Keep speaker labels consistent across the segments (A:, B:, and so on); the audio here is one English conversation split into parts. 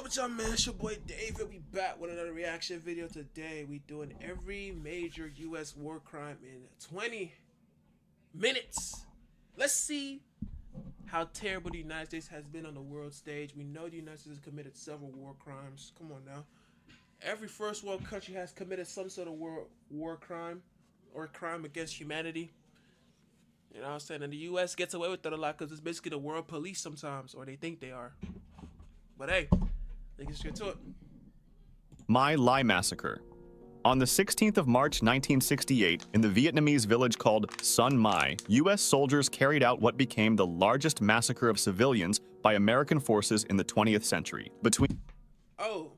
A: What's up, man? It's your boy David. We back with another reaction video today. We doing every major U.S. war crime in 20 minutes. Let's see how terrible the United States has been on the world stage. We know the United States has committed several war crimes. Come on now. Every first world country has committed some sort of war crime or crime against humanity. You know what I'm saying? And the U.S. gets away with it a lot because it's basically the world police sometimes, or they think they are. But hey, let's get to it.
B: My Lai Massacre. On the 16th of March 1968, in the Vietnamese village called Sun Mai, U.S. soldiers carried out what became the largest massacre of civilians by American forces in the 20th century.
A: Oh,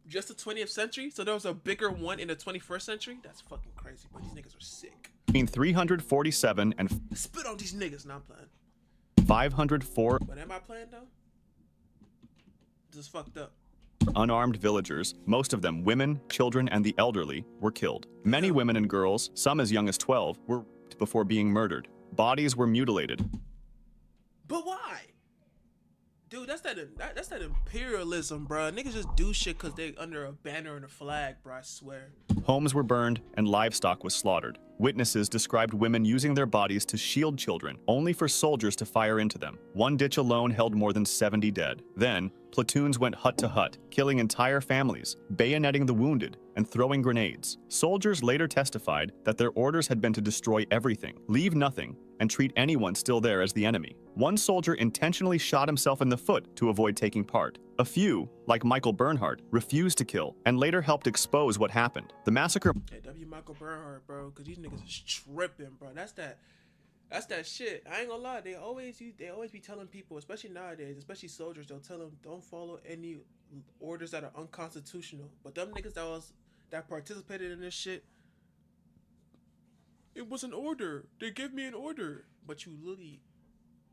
A: just the 20th century? So there was a bigger one in the 21st century? That's fucking crazy, but these niggas are sick.
B: Between 347 and
A: spit on these niggas, not playing.
B: 504.
A: But am I playing though? This is fucked up.
B: Unarmed villagers, most of them women, children, and the elderly, were killed. Many women and girls, some as young as 12, were raped before being murdered. Bodies were mutilated.
A: But why? Dude, that's that imperialism, bro. Niggas just do shit because they under a banner and a flag, bro, I swear.
B: Homes were burned and livestock was slaughtered. Witnesses described women using their bodies to shield children, only for soldiers to fire into them. One ditch alone held more than 70 dead. Then, platoons went hut to hut, killing entire families, bayoneting the wounded, and throwing grenades. Soldiers later testified that their orders had been to destroy everything, leave nothing, and treat anyone still there as the enemy. One soldier intentionally shot himself in the foot to avoid taking part. A few, like Michael Bernhardt, refused to kill and later helped expose what happened. The massacre.
A: Hey, Michael Bernhardt, bro, because these niggas is tripping, bro. That's that shit. I ain't gonna lie. They always be telling people, especially nowadays, especially soldiers, they'll tell them don't follow any orders that are unconstitutional. But them niggas that participated in this shit, it was an order. They gave me an order, but you literally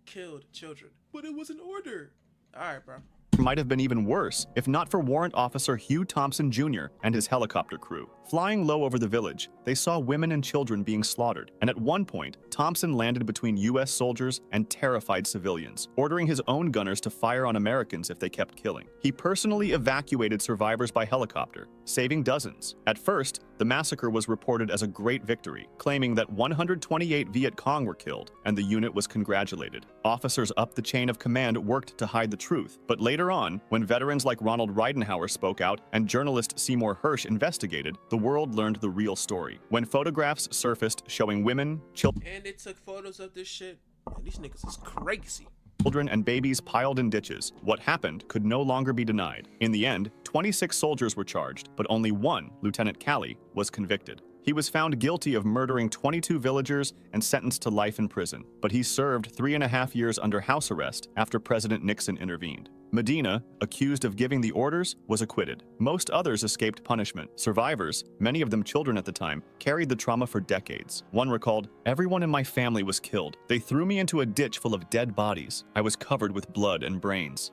A: killed children. But it was an order. All right, bro.
B: Might have been even worse if not for Warrant Officer Hugh Thompson Jr. and his helicopter crew. Flying low over the village, they saw women and children being slaughtered, and at one point, Thompson landed between U.S. soldiers and terrified civilians, ordering his own gunners to fire on Americans if they kept killing. He personally evacuated survivors by helicopter, saving dozens. At first, the massacre was reported as a great victory, claiming that 128 Viet Cong were killed, and the unit was congratulated. Officers up the chain of command worked to hide the truth, but later on, when veterans like Ronald Ridenhour spoke out and journalist Seymour Hersh investigated, the world learned the real story. When photographs surfaced showing women, children,
A: and they took photos of this shit, man, these niggas is crazy.
B: Children and babies piled in ditches. What happened could no longer be denied. In the end, 26 soldiers were charged, but only one, Lieutenant Calley, was convicted. He was found guilty of murdering 22 villagers and sentenced to life in prison, but he served 3.5 years under house arrest after President Nixon intervened. Medina, accused of giving the orders, was acquitted. Most others escaped punishment. Survivors, many of them children at the time, carried the trauma for decades. One recalled, "Everyone in my family was killed. They threw me into a ditch full of dead bodies. I was covered with blood and brains."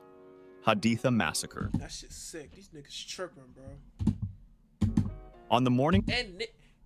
B: Haditha Massacre.
A: That shit's sick. These niggas tripping, bro.
B: On the morning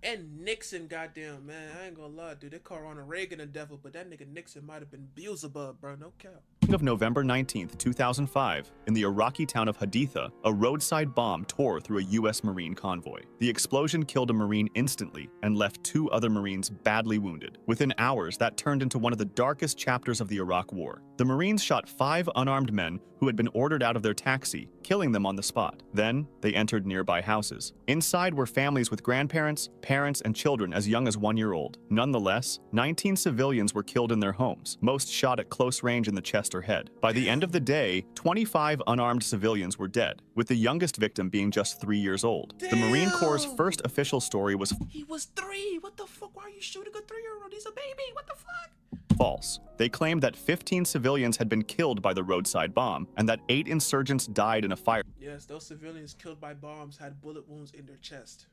A: and Nixon, goddamn, man, I ain't gonna lie, dude. They call Ronald Reagan a devil, but that nigga Nixon might have been Beelzebub, bro. No cap.
B: Of November 19th, 2005, in the Iraqi town of Haditha, a roadside bomb tore through a U.S. Marine convoy. The explosion killed a Marine instantly and left 2 other Marines badly wounded. Within hours, that turned into one of the darkest chapters of the Iraq War. The Marines shot 5 unarmed men who had been ordered out of their taxi, killing them on the spot. Then, they entered nearby houses. Inside were families with grandparents, parents, and children as young as 1 year old. Nonetheless, 19 civilians were killed in their homes, most shot at close range in the chest or head. By the end of the day, 25 unarmed civilians were dead, with the youngest victim being just 3 years old.
A: Damn.
B: The Marine Corps' first official story was
A: he was 3. What the fuck? Why are you shooting a 3-year-old? He's a baby. What the fuck?
B: false. They claimed that 15 civilians had been killed by the roadside bomb and that 8 insurgents died in a fire.
A: Yes, those civilians killed by bombs had bullet wounds in their chest.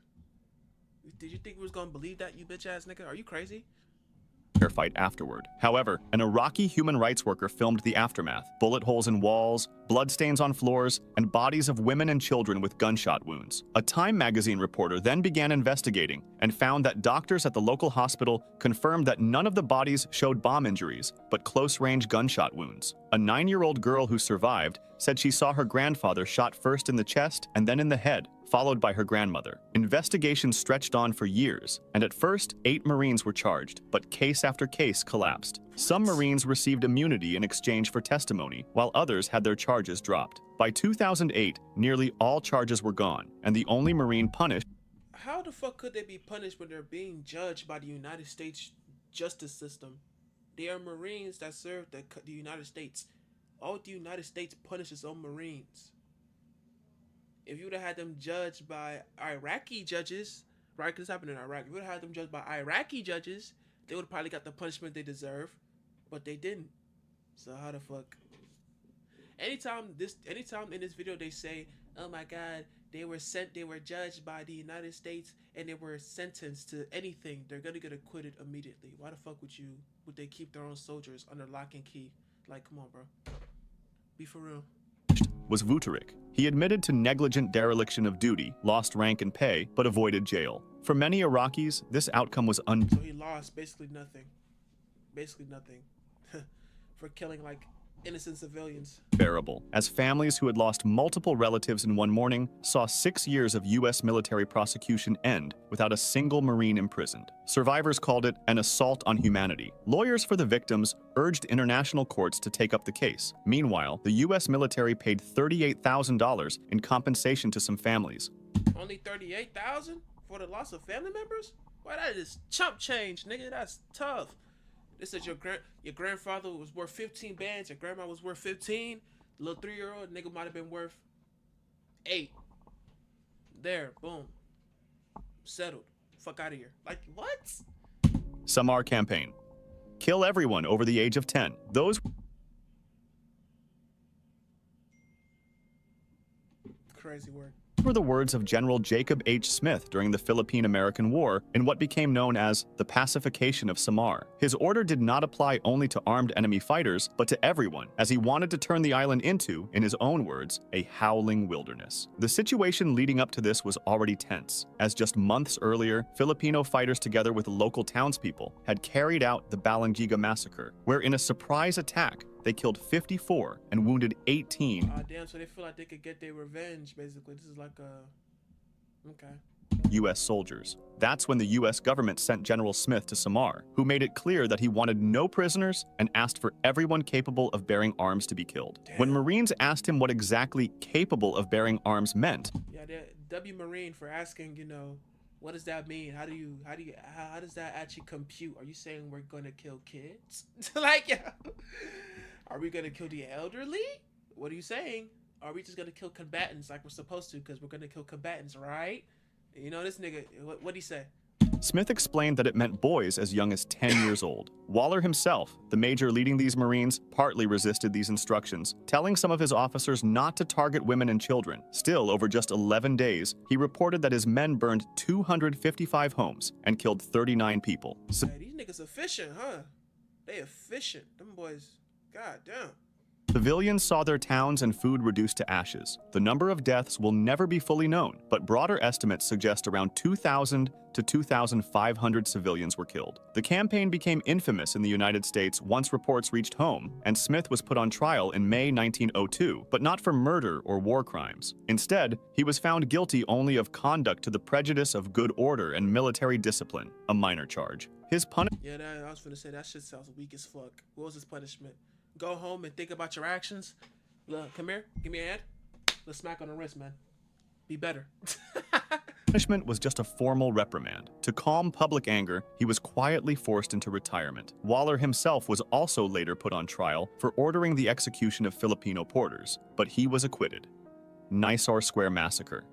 A: Did you think we was gonna believe that, you bitch ass nigga? Are you crazy?
B: Fight afterward. However, an Iraqi human rights worker filmed the aftermath. Bullet holes in walls, bloodstains on floors, and bodies of women and children with gunshot wounds. A Time magazine reporter then began investigating and found that doctors at the local hospital confirmed that none of the bodies showed bomb injuries, but close-range gunshot wounds. A 9-year-old girl who survived said she saw her grandfather shot first in the chest and then in the head, followed by her grandmother. Investigations stretched on for years, and at first, 8 Marines were charged, but case after case collapsed. Some Marines received immunity in exchange for testimony, while others had their charges dropped. By 2008, nearly all charges were gone, and the only Marine punished.
A: How the fuck could they be punished when they're being judged by the United States justice system? They are Marines that serve the United States. All the United States punishes its own Marines. If you would have had them judged by Iraqi judges, right? Because this happened in Iraq. If you would have had them judged by Iraqi judges, they would have probably got the punishment they deserve, but they didn't. So how the fuck? Anytime in this video they say, "Oh my God, they were judged by the United States and they were sentenced to anything," they're gonna get acquitted immediately. Why the fuck would they keep their own soldiers under lock and key? Like, come on, bro. Be for real.
B: Was Vuceric. He admitted to negligent dereliction of duty, lost rank and pay, but avoided jail. For many Iraqis, this outcome was
A: So he lost basically nothing. Basically nothing. For killing like innocent civilians.
B: Unbearable, as families who had lost multiple relatives in one morning saw 6 years of U.S. military prosecution end without a single Marine imprisoned. Survivors called it an assault on humanity. Lawyers for the victims urged international courts to take up the case. Meanwhile, the U.S. military paid $38,000 in compensation to some families.
A: Only $38,000 for the loss of family members? Why, that is chump change, nigga. That's tough. This is your grandfather was worth 15 bands, your grandma was worth 15. The little 3-year-old nigga might have been worth 8. There, boom. Settled. Fuck out of here. Like, what?
B: Samar campaign. Kill everyone over the age of 10. Those
A: crazy word.
B: were the words of General Jacob H. Smith during the Philippine-American War in what became known as the pacification of Samar. His order did not apply only to armed enemy fighters, but to everyone, as he wanted to turn the island into, in his own words, a howling wilderness. The situation leading up to this was already tense, as just months earlier, Filipino fighters together with local townspeople had carried out the Balangiga massacre, where in a surprise attack, they killed 54 and wounded 18.
A: Damn, so they feel like they could get their revenge, basically. This is like a... Okay.
B: U.S. soldiers. That's when the U.S. government sent General Smith to Samar, who made it clear that he wanted no prisoners and asked for everyone capable of bearing arms to be killed.
A: Damn.
B: When Marines asked him what exactly capable of bearing arms meant,
A: yeah, W Marine for asking, you know, what does that mean? How does that actually compute? Are you saying we're gonna kill kids? Like, yeah. Are we gonna kill the elderly? What are you saying? Are we just gonna kill combatants like we're supposed to? Because we're gonna kill combatants, right? You know, this nigga, what'd he say?
B: Smith explained that it meant boys as young as 10 years old. Waller himself, the major leading these Marines, partly resisted these instructions, telling some of his officers not to target women and children. Still, over just 11 days, he reported that his men burned 255 homes and killed 39 people.
A: Hey, these niggas efficient, huh? They efficient. Them boys, god damn.
B: Civilians saw their towns and food reduced to ashes. The number of deaths will never be fully known, but broader estimates suggest around 2,000 to 2,500 civilians were killed. The campaign became infamous in the United States once reports reached home, and Smith was put on trial in May 1902, but not for murder or war crimes. Instead, he was found guilty only of conduct to the prejudice of good order and military discipline, a minor charge. His punishment...
A: Yeah, I was gonna say, that shit sounds weak as fuck. What was his punishment? Go home and think about your actions. Look, come here, give me a hand. Let's smack on the wrist, man. Be better.
B: Punishment was just a formal reprimand. To calm public anger, he was quietly forced into retirement. Waller himself was also later put on trial for ordering the execution of Filipino porters, but he was acquitted. Nisour Square massacre.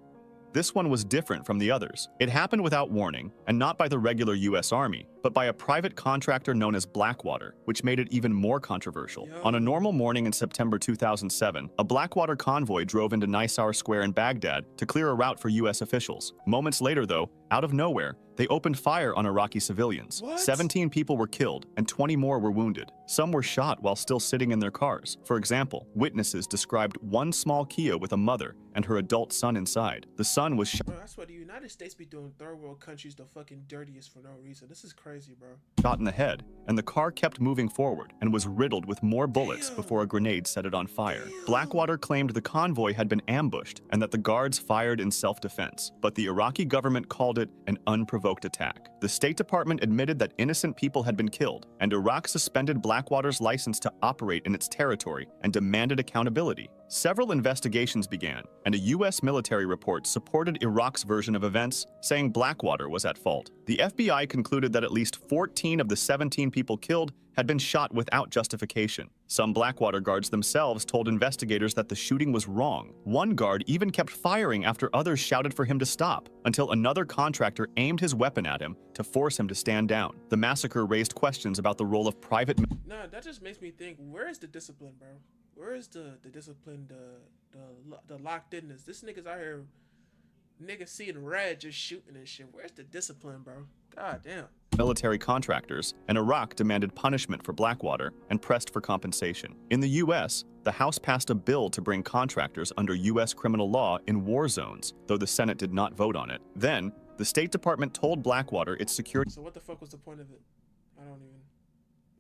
B: This one was different from the others. It happened without warning, and not by the regular U.S. Army, but by a private contractor known as Blackwater, which made it even more controversial.
A: Yo.
B: On a normal morning in September 2007, a Blackwater convoy drove into Nisour Square in Baghdad to clear a route for U.S. officials. Moments later, though, out of nowhere, they opened fire on Iraqi civilians.
A: What?
B: 17 people were killed and 20 more were wounded. Some were shot while still sitting in their cars. For example, witnesses described one small Kia with a mother and her adult son inside. The son was shot.
A: Bro, that's why the United States be doing third world countries the fucking dirtiest for no reason. This is crazy, bro.
B: Shot in the head, and the car kept moving forward and was riddled with more bullets
A: Damn.
B: before a grenade set it on fire.
A: Damn.
B: Blackwater claimed the convoy had been ambushed and that the guards fired in self-defense, but the Iraqi government called it an unprovoked attack. The State Department admitted that innocent people had been killed, and Iraq suspended Blackwater's license to operate in its territory and demanded accountability. Several investigations began, and a U.S. military report supported Iraq's version of events, saying Blackwater was at fault. The FBI concluded that at least 14 of the 17 people killed had been shot without justification. Some Blackwater guards themselves told investigators that the shooting was wrong. One guard even kept firing after others shouted for him to stop, until another contractor aimed his weapon at him to force him to stand down. The massacre raised questions about the role of private...
A: Nah, that just makes me think, where is the discipline, bro? Where is the discipline, the locked inness? This nigga's out here, niggas seeing red just shooting and shit. Where's the discipline, bro? God damn.
B: Military contractors, and Iraq demanded punishment for Blackwater and pressed for compensation. In the U.S., the House passed a bill to bring contractors under U.S. criminal law in war zones, though the Senate did not vote on it. Then, the State Department told Blackwater its security...
A: So what the fuck was the point of it? I don't even...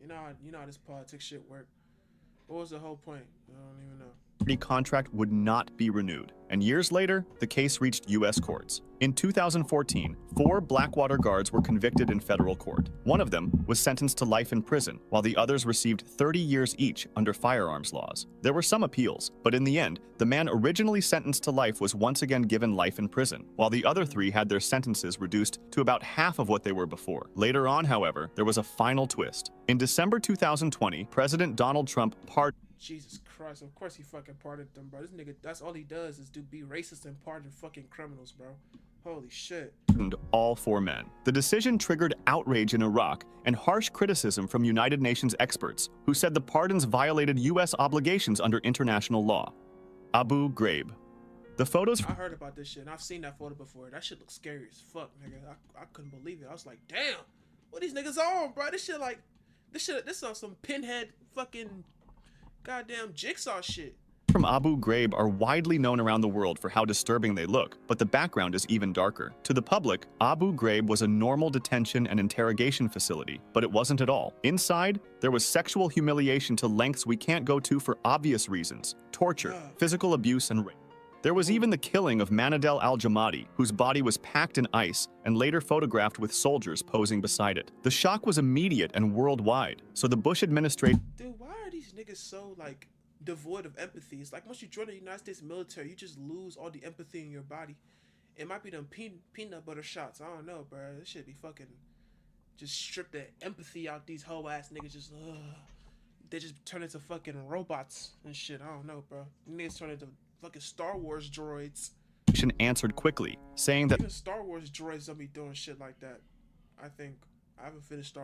A: You know how this politics shit work. What was the whole point? I don't even know.
B: Contract would not be renewed, and years later, the case reached U.S. courts. In 2014, 4 Blackwater guards were convicted in federal court. One of them was sentenced to life in prison, while the others received 30 years each under firearms laws. There were some appeals, but in the end, the man originally sentenced to life was once again given life in prison, while the other 3 had their sentences reduced to about half of what they were before. Later on, however, there was a final twist. In December 2020, President Donald Trump pardoned...
A: Jesus Christ, of course he fucking pardoned them, bro. This nigga, that's all he does is be racist and pardon fucking criminals, bro. Holy shit.
B: All 4 men. The decision triggered outrage in Iraq and harsh criticism from United Nations experts, who said the pardons violated U.S. obligations under international law. Abu Ghraib. The photos...
A: I heard about this shit, and I've seen that photo before. That shit looks scary as fuck, nigga. I couldn't believe it. I was like, damn, what these niggas on, bro? This shit like, this is on some pinhead fucking... goddamn jigsaw shit.
B: From Abu Ghraib are widely known around the world for how disturbing they look, but the background is even darker. To the public, Abu Ghraib was a normal detention and interrogation facility, but it wasn't at all. Inside, there was sexual humiliation to lengths we can't go to for obvious reasons: torture, physical abuse, and rape. There was even the killing of Manadel al-Jamadi, whose body was packed in ice and later photographed with soldiers posing beside it. The shock was immediate and worldwide, so the Bush administration...
A: Dude, why are these niggas so, like, devoid of empathy? It's like once you join the United States military, you just lose all the empathy in your body. It might be them peanut butter shots. I don't know, bro. This shit be fucking... just strip the empathy out these whole ass niggas. Just, they just turn into fucking robots and shit. I don't know, bro. Niggas turn into... fucking Star Wars droids.
B: Answered quickly, saying that
A: even Star Wars droids don't be doing shit like that. I think I haven't finished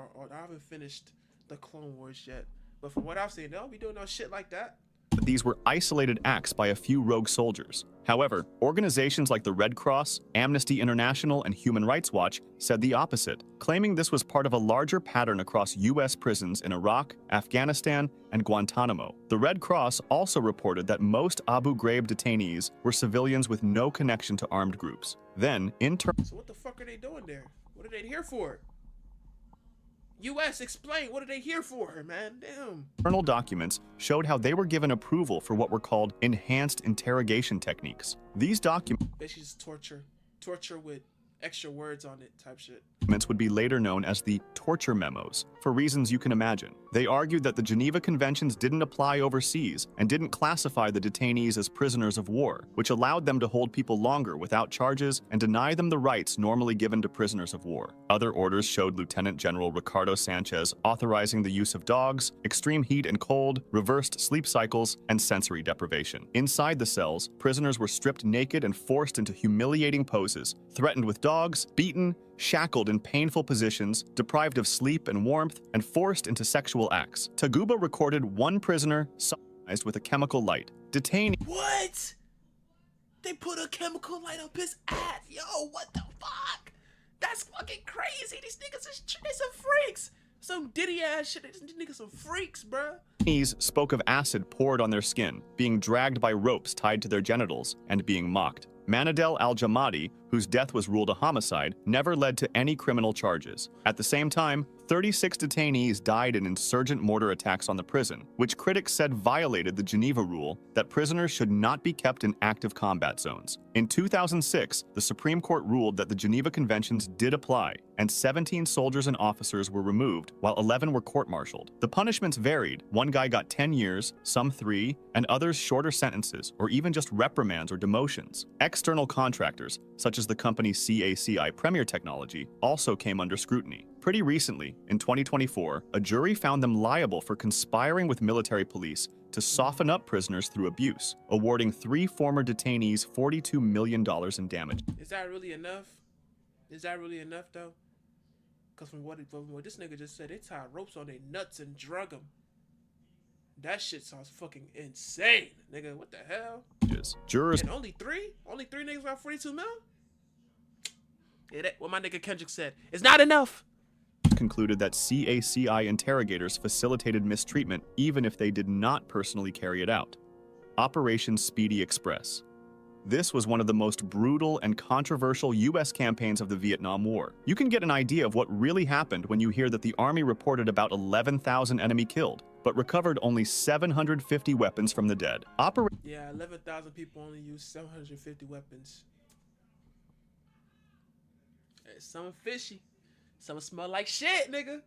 A: the Clone Wars yet, but from what I've seen, they don't be doing no shit like that.
B: these were isolated acts by a few rogue soldiers. However, organizations like the Red Cross, Amnesty International, and Human Rights Watch said the opposite, claiming this was part of a larger pattern across U.S. prisons in Iraq, Afghanistan, and Guantanamo. The Red Cross also reported that most Abu Ghraib detainees were civilians with no connection to armed groups. Then,
A: So what the fuck are they doing there? What are they here for? U.S. explain, what are they here for, man? Damn.
B: Internal documents showed how they were given approval for what were called enhanced interrogation techniques. These documents
A: Basically just torture with extra words on it type shit.
B: would be later known as the torture memos, for reasons you can imagine. They argued that the Geneva Conventions didn't apply overseas and didn't classify the detainees as prisoners of war, which allowed them to hold people longer without charges and deny them the rights normally given to prisoners of war. Other orders showed Lieutenant General Ricardo Sanchez authorizing the use of dogs, extreme heat and cold, reversed sleep cycles, and sensory deprivation. Inside the cells, prisoners were stripped naked and forced into humiliating poses, threatened with dog dogs, beaten, shackled in painful positions, deprived of sleep and warmth, and forced into sexual acts. Taguba recorded one prisoner sodomized with a chemical light. Detainees.
A: What? They put a chemical light up his ass. Yo, what the fuck? That's fucking crazy. These niggas is they some freaks. Some Diddy ass shit. These niggas some freaks, bruh.
B: Spoke of acid poured on their skin, being dragged by ropes tied to their genitals, and being mocked. Manadel al-Jamadi, whose death was ruled a homicide, never led to any criminal charges. At the same time, 36 detainees died in insurgent mortar attacks on the prison, which critics said violated the Geneva rule that prisoners should not be kept in active combat zones. In 2006, the Supreme Court ruled that the Geneva Conventions did apply, and 17 soldiers and officers were removed, while 11 were court-martialed. The punishments varied. One guy got 10 years, some 3, and others shorter sentences, or even just reprimands or demotions. External contractors, such as the company CACI Premier Technology, also came under scrutiny. Pretty recently, in 2024, a jury found them liable for conspiring with military police to soften up prisoners through abuse, awarding 3 former detainees $42 million in damage.
A: Is that really enough? Is that really enough, though? Because from what this nigga just said, they tied ropes on their nuts and drug them. That shit sounds fucking insane, nigga. What the hell?
B: Jurors.
A: And only 3? Only 3 niggas got 42 mil? Yeah, that, what my nigga Kendrick said. It's not enough.
B: Concluded that CACI interrogators facilitated mistreatment even if they did not personally carry it out. Operation Speedy Express. This was one of the most brutal and controversial U.S. campaigns of the Vietnam War. You can get an idea of what really happened when you hear that the Army reported about 11,000 enemy killed, but recovered only 750 weapons from the dead.
A: Yeah, 11,000 people only used 750 weapons. Hey, something fishy. Some smell like shit, nigga.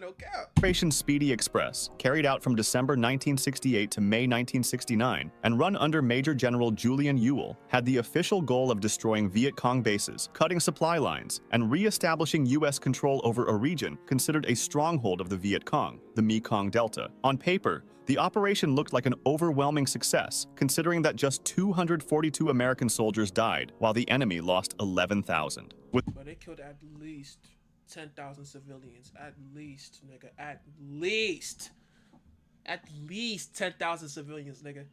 A: No cap.
B: Operation Speedy Express, carried out from December 1968 to May 1969, and run under Major General Julian Ewell, had the official goal of destroying Viet Cong bases, cutting supply lines, and re-establishing U.S. control over a region considered a stronghold of the Viet Cong, the Mekong Delta. On paper, the operation looked like an overwhelming success, considering that just 242 American soldiers died, while the enemy lost 11,000.
A: But they killed at least 10,000 civilians. At least, nigga. At least 10,000 civilians, nigga.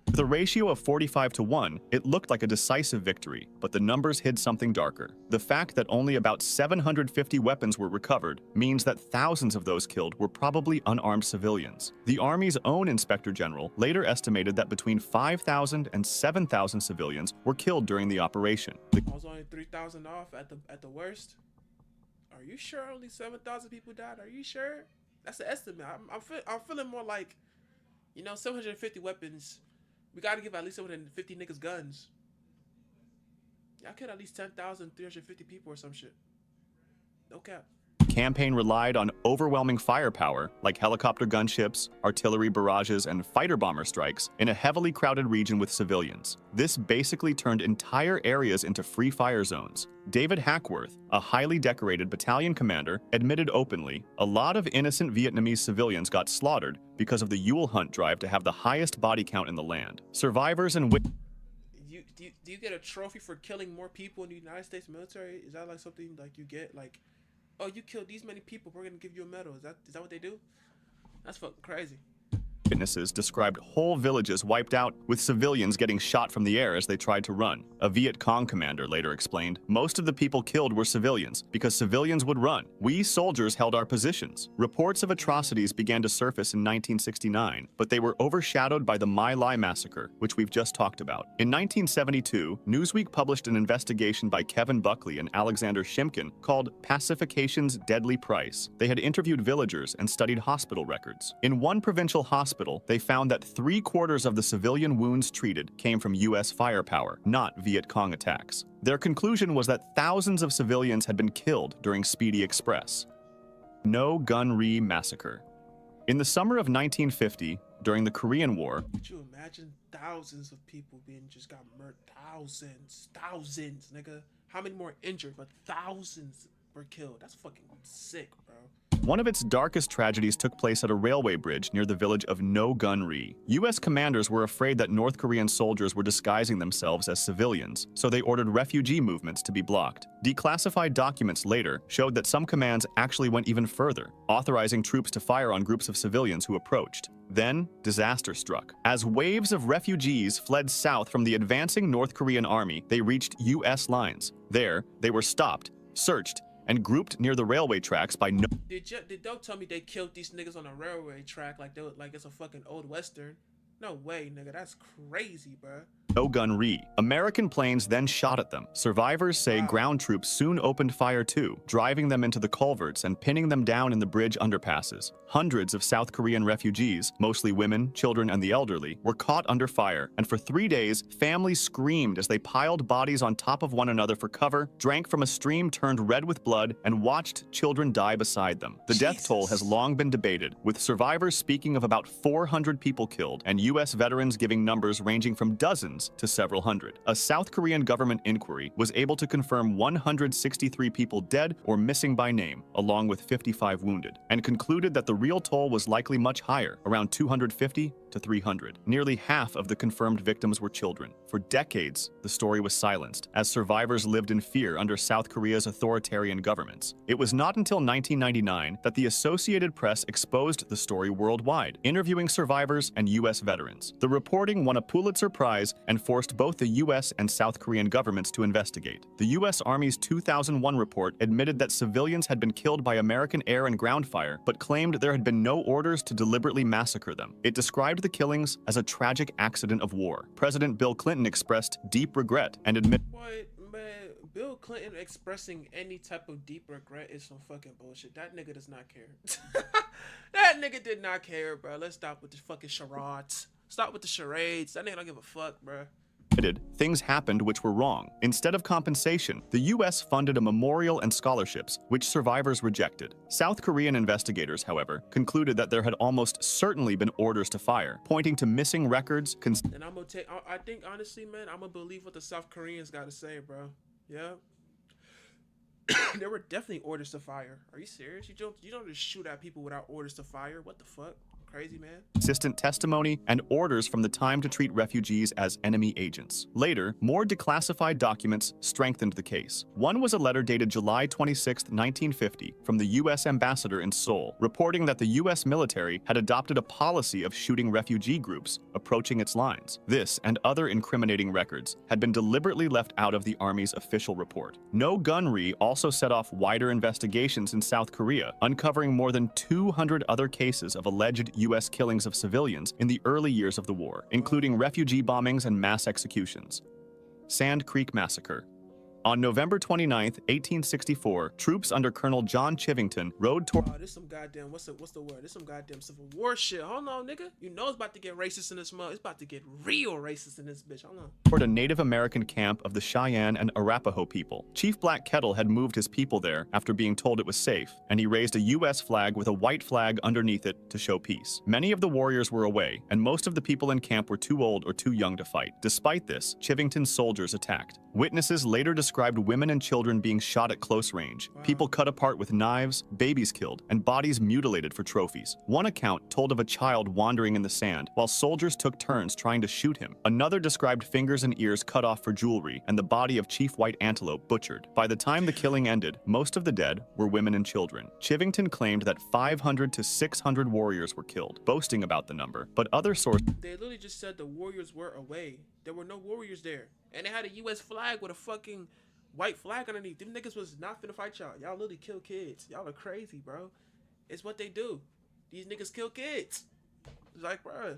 B: With a ratio of 45-1, it looked like a decisive victory, but the numbers hid something darker. The fact that only about 750 weapons were recovered means that thousands of those killed were probably unarmed civilians. The Army's own Inspector General later estimated that between 5,000 and 7,000 civilians were killed during the operation.
A: I was only 3,000 off at the worst. Are you sure only 7,000 people died? Are you sure? That's an estimate. I'm feeling more like, 750 weapons. We gotta give at least 750 niggas guns. Y'all killed at least 10,350 people or some shit. No cap.
B: Campaign relied on overwhelming firepower, like helicopter gunships, artillery barrages, and fighter bomber strikes, in a heavily crowded region with civilians. This basically turned entire areas into free fire zones. David Hackworth, a highly decorated battalion commander, admitted openly, a lot of innocent Vietnamese civilians got slaughtered because of the Yule Hunt drive to have the highest body count in the land. Survivors and
A: do you get a trophy for killing more people in the United States military? Is that like something like you get like, oh, you killed these many people, we're gonna give you a medal? Is that what they do? That's fucking crazy.
B: Witnesses described whole villages wiped out, with civilians getting shot from the air as they tried to run. A Viet Cong commander later explained, "Most of the people killed were civilians, because civilians would run. We soldiers held our positions." Reports of atrocities began to surface in 1969, but they were overshadowed by the My Lai massacre, which we've just talked about. In 1972, Newsweek published an investigation by Kevin Buckley and Alexander Shimkin called Pacification's Deadly Price. They had interviewed villagers and studied hospital records. In one provincial hospital, they found that 3/4 of the civilian wounds treated came from U.S. firepower, not Viet Cong attacks. Their conclusion was that thousands of civilians had been killed during Speedy Express. No Ghraib massacre. In the summer of 1950, during the Korean War,
A: could you imagine thousands of people being just got murdered? Thousands, nigga. How many more injured? But thousands were killed. That's fucking sick, bro.
B: One of its darkest tragedies took place at a railway bridge near the village of No-Gun-ri. U.S. commanders were afraid that North Korean soldiers were disguising themselves as civilians, so they ordered refugee movements to be blocked. Declassified documents later showed that some commands actually went even further, authorizing troops to fire on groups of civilians who approached. Then, disaster struck. As waves of refugees fled south from the advancing North Korean army, they reached U.S. lines. There, they were stopped, searched, and grouped near the railway tracks by no.
A: Don't tell me they killed these niggas on a railway track like it's a fucking old western. No way, nigga. That's crazy, bruh.
B: No-Gun-ri. American planes then shot at them. Survivors say ground troops soon opened fire too, driving them into the culverts and pinning them down in the bridge underpasses. Hundreds of South Korean refugees, mostly women, children, and the elderly, were caught under fire, and for 3 days, families screamed as they piled bodies on top of one another for cover, drank from a stream turned red with blood, and watched children die beside them. The death toll has long been debated, with survivors speaking of about 400 people killed, and U.S. veterans giving numbers ranging from dozens to several hundred. A South Korean government inquiry was able to confirm 163 people dead or missing by name, along with 55 wounded, and concluded that the real toll was likely much higher, around 250 to 300. Nearly half of the confirmed victims were children. For decades, the story was silenced, as survivors lived in fear under South Korea's authoritarian governments. It was not until 1999 that the Associated Press exposed the story worldwide, interviewing survivors and U.S. veterans. The reporting won a Pulitzer Prize and forced both the U.S. and South Korean governments to investigate. The U.S. Army's 2001 report admitted that civilians had been killed by American air and ground fire, but claimed there had been no orders to deliberately massacre them. It described the killings as a tragic accident of war. President Bill Clinton expressed deep regret and admitted.
A: What, man? Bill Clinton expressing any type of deep regret is some fucking bullshit. That nigga does not care. That nigga did not care, bro. Let's stop with the fucking charades. Stop with the charades. That nigga don't give a fuck, bro.
B: Things happened which were wrong. Instead of compensation, the U.S. funded a memorial and scholarships, which survivors rejected. South Korean investigators, however, concluded that there had almost certainly been orders to fire, pointing to missing records.
A: And I'm gonna take. I think honestly, man, I'm gonna believe what the South Koreans gotta say, bro. Yeah. There were definitely orders to fire. Are you serious? You don't just shoot at people without orders to fire. What the fuck? Crazy, man.
B: Consistent testimony and orders from the time to treat refugees as enemy agents. Later, more declassified documents strengthened the case. One was a letter dated July 26, 1950, from the U.S. ambassador in Seoul, reporting that the U.S. military had adopted a policy of shooting refugee groups approaching its lines. This and other incriminating records had been deliberately left out of the Army's official report. No-Gun-ri also set off wider investigations in South Korea, uncovering more than 200 other cases of alleged U.S. killings of civilians in the early years of the war, including refugee bombings and mass executions. Sand Creek Massacre. On November 29, 1864, troops under Colonel John Chivington rode toward.
A: Oh, this some goddamn what's the word? This some goddamn Civil War shit. Hold on, nigga. You know it's about to get racist in this month. It's about to get real racist in this bitch. Hold on.
B: Toward a Native American camp of the Cheyenne and Arapaho people. Chief Black Kettle had moved his people there after being told it was safe, and he raised a U.S. flag with a white flag underneath it to show peace. Many of the warriors were away, and most of the people in camp were too old or too young to fight. Despite this, Chivington's soldiers attacked. Witnesses later described women and children being shot at close range, people cut apart with knives, babies killed, and bodies mutilated for trophies. One account told of a child wandering in the sand, while soldiers took turns trying to shoot him. Another described fingers and ears cut off for jewelry, and the body of Chief White Antelope butchered. By the time the killing ended, most of the dead were women and children. Chivington claimed that 500 to 600 warriors were killed, boasting about the number, but other sources.
A: They literally just said the warriors were away. There were no warriors there. And they had a U.S. flag with a fucking white flag underneath. Them niggas was not finna fight y'all. Y'all literally kill kids. Y'all are crazy, bro. It's what they do. These niggas kill kids. It's like, bro.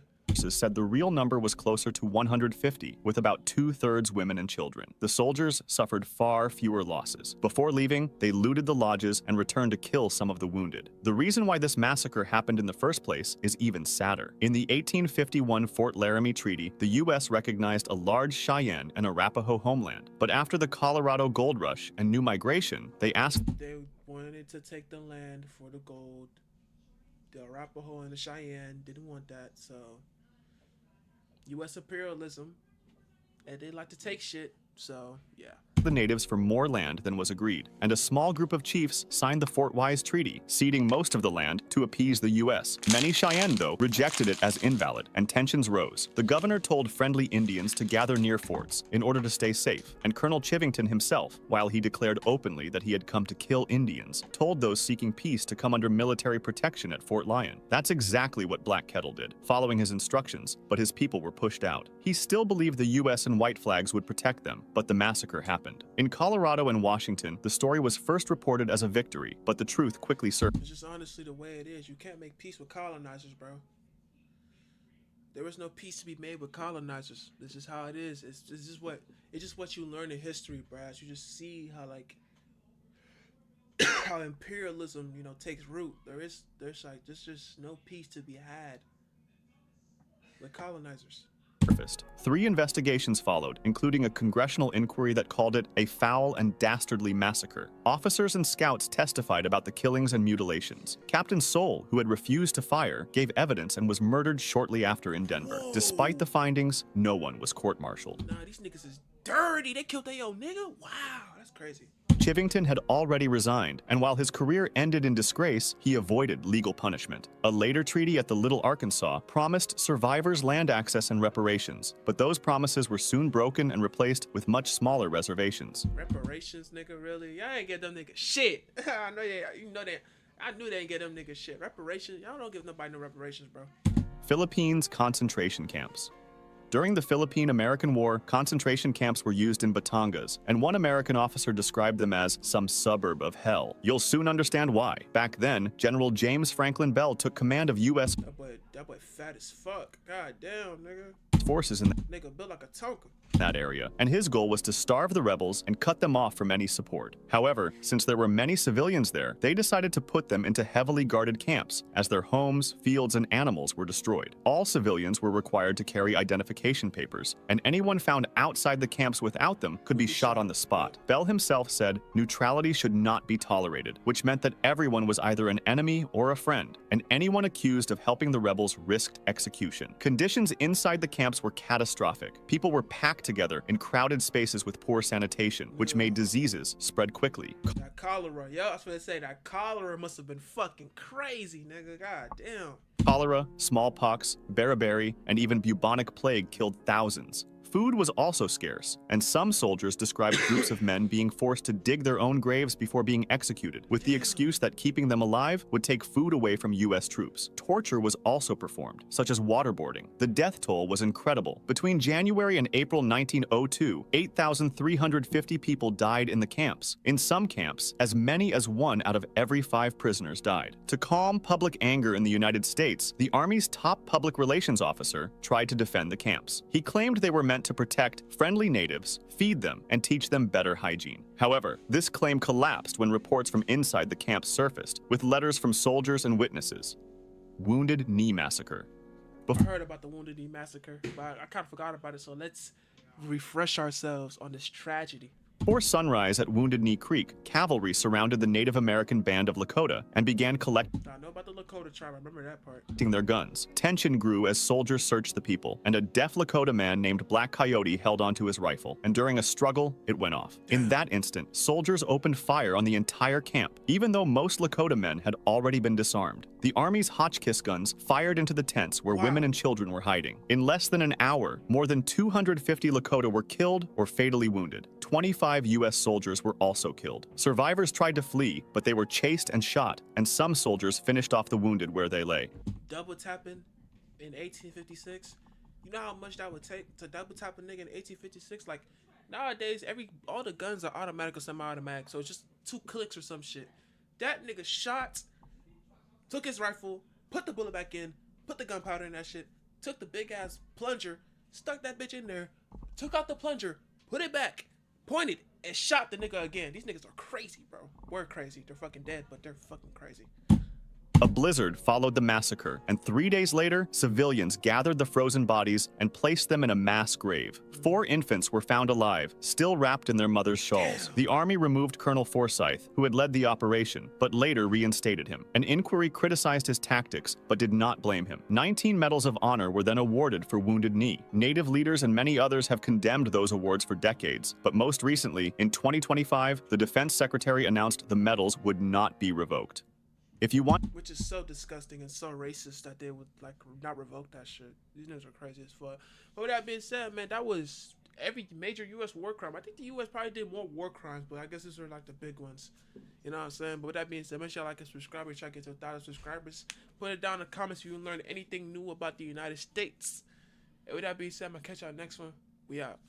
B: Said the real number was closer to 150, with about 2/3 women and children. The soldiers suffered far fewer losses. Before leaving, they looted the lodges and returned to kill some of the wounded. The reason why this massacre happened in the first place is even sadder. In the 1851 Fort Laramie Treaty, the U.S. recognized a large Cheyenne and Arapaho homeland. But after the Colorado Gold Rush and new migration, they asked.
A: They wanted to take the land for the gold. The Arapaho and the Cheyenne didn't want that, so U.S. imperialism, and they like to take shit. So, yeah.
B: The natives for more land than was agreed, and a small group of chiefs signed the Fort Wise Treaty, ceding most of the land to appease the U.S. Many Cheyenne, though, rejected it as invalid, and tensions rose. The governor told friendly Indians to gather near forts in order to stay safe, and Colonel Chivington himself, while he declared openly that he had come to kill Indians, told those seeking peace to come under military protection at Fort Lyon. That's exactly what Black Kettle did, following his instructions, but his people were pushed out. He still believed the U.S. and white flags would protect them, but the massacre happened. In Colorado and Washington, the story was first reported as a victory, but the truth quickly surfaced.
A: It's just honestly the way it is. You can't make peace with colonizers, bro. There was no peace to be made with colonizers. This is how it is. It's just what you learn in history, bro. As you just see how like how imperialism, takes root. There's just no peace to be had with colonizers.
B: Surfaced. 3 investigations followed, including a congressional inquiry that called it a foul and dastardly massacre. Officers and scouts testified about the killings and mutilations. Captain Soule, who had refused to fire, gave evidence and was murdered shortly after in Denver.
A: Whoa.
B: Despite the findings, no one was court-martialed.
A: Nah, these niggas is dirty. They killed their own nigga? Wow, that's crazy.
B: Chivington had already resigned, and while his career ended in disgrace, he avoided legal punishment. A later treaty at the Little Arkansas promised survivors land access and reparations, but those promises were soon broken and replaced with much smaller reservations.
A: Reparations, nigga, really? Y'all ain't get them niggas shit. I know I knew they ain't get them niggas shit. Reparations? Y'all don't give nobody no reparations, bro.
B: Philippines concentration camps. During the Philippine-American War, concentration camps were used in Batangas, and one American officer described them as some suburb of hell. You'll soon understand why. Back then, General James Franklin Bell took command of U.S.
A: That boy fat as fuck. God damn, nigga.
B: forces in
A: Nigga built like a Tonka.
B: that area, and his goal was to starve the rebels and cut them off from any support. However, since there were many civilians there, they decided to put them into heavily guarded camps, as their homes, fields, and animals were destroyed. All civilians were required to carry identification papers, and anyone found outside the camps without them could be shot on the spot. Bell himself said neutrality should not be tolerated, which meant that everyone was either an enemy or a friend, and anyone accused of helping the rebels risked execution. Conditions inside the camps were catastrophic. People were packed together in crowded spaces with poor sanitation, which made diseases spread quickly.
A: That cholera, yo, I was gonna say that cholera must have been fucking crazy, nigga. God damn.
B: Cholera, smallpox, beriberi, and even bubonic plague killed thousands. Food was also scarce, and some soldiers described groups of men being forced to dig their own graves before being executed, with the excuse that keeping them alive would take food away from U.S. troops. Torture was also performed, such as waterboarding. The death toll was incredible. Between January and April 1902, 8,350 people died in the camps. In some camps, as many as 1 out of every 5 prisoners died. To calm public anger in the United States, the Army's top public relations officer tried to defend the camps. He claimed they were meant to protect friendly natives, feed them, and teach them better hygiene. However, this claim collapsed when reports from inside the camp surfaced, with letters from soldiers and witnesses. Wounded Knee Massacre.
A: I heard about the Wounded Knee Massacre, but I kind of forgot about it, so let's refresh ourselves on this tragedy.
B: Before sunrise at Wounded Knee Creek, cavalry surrounded the Native American band of Lakota and began collecting
A: I know about the Lakota tribe, I remember that part.
B: their guns. Tension grew as soldiers searched the people, and a deaf Lakota man named Black Coyote held onto his rifle, and during a struggle, it went off. In that instant, soldiers opened fire on the entire camp, even though most Lakota men had already been disarmed. The Army's Hotchkiss guns fired into the tents where women and children were hiding. In less than an hour, more than 250 Lakota were killed or fatally wounded. 25 U.S. soldiers were also killed. Survivors tried to flee, but they were chased and shot, and some soldiers finished off the wounded where they lay.
A: Double tapping in 1856? You know how much that would take to double tap a nigga in 1856? Like, nowadays, all the guns are automatic or semi-automatic, so it's just 2 clicks or some shit. That nigga shot, took his rifle, put the bullet back in, put the gunpowder in that shit, took the big-ass plunger, stuck that bitch in there, took out the plunger, put it back, pointed, and shot the nigga again. These niggas are crazy, bro. We're crazy. They're fucking dead, but they're fucking crazy.
B: A blizzard followed the massacre, and 3 days later, civilians gathered the frozen bodies and placed them in a mass grave. 4 infants were found alive, still wrapped in their mother's shawls. The army removed Colonel Forsyth, who had led the operation, but later reinstated him. An inquiry criticized his tactics, but did not blame him. 19 medals of honor were then awarded for Wounded Knee. Native leaders and many others have condemned those awards for decades, but most recently, in 2025, the Defense Secretary announced the medals would not be revoked. If you want,
A: Which is so disgusting and so racist that they would like not revoke that shit. These niggas are crazy as fuck. But with that being said, man, that was every major U.S. war crime. I think the U.S. probably did more war crimes, but I guess these are like the big ones. You know what I'm saying? But with that being said, make sure y'all like and subscribe. Try to get to 1,000 subscribers. Put it down in the comments if you learn anything new about the United States. And with that being said, I'm gonna catch y'all next one. We out.